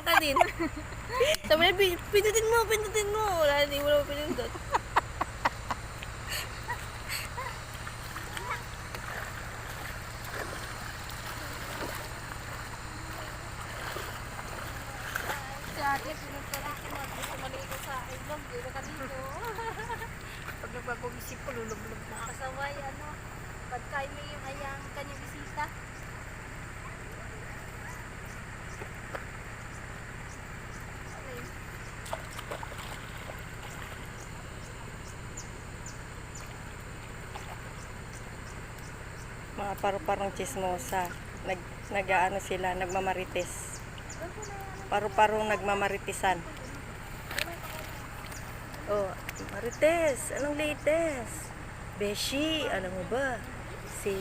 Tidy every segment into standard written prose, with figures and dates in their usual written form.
ka din. Sabi na, pindutin mo, pindutin mo. Wala, hindi mo naman pinindot. Si ate, pinunta na gusto maligo sa ilog. Hindi na kanino. Pag nagpapag-isip ko, lulublob na. Kasaway, pagka may yung ayang kanyang bisita. Mga paru-parong chismosa. Nag-ano sila, nagmamarites. Paru-parong nagmamaritisan. Oh, Marites, anong latest? Beshi, alam mo ba? Si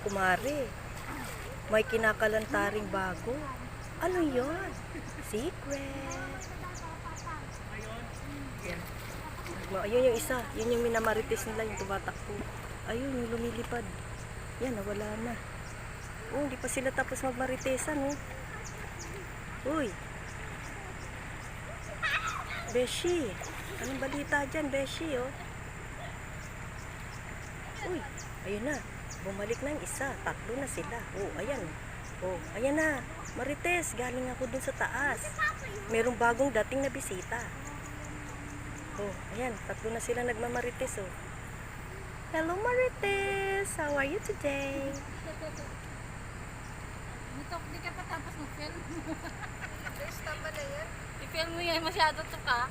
Kumari, may kinakalantaring bago. Ano yon? Secret. Yan. Ayun yung isa, yun yung minamarites nila, yung tumatakbo. Ayun, yung lumilipad. Yan, nawala na. Oh, hindi pa sila tapos magmaritesan, oh. Uy. Beshi, anong balita dyan, Beshi, oh? Uy, ayun na. Bumalik na yung isa. Tatlo na sila. Oh, ayan. Oh, ayan na. Marites, galing ako dun sa taas. Merong bagong dating na bisita. Oh, ayan. Tatlo na sila nagmamarites, oh. Hello, Marites. How are you today? Di ka pa tapos mag-film. I-film mo yan, masyado to ka.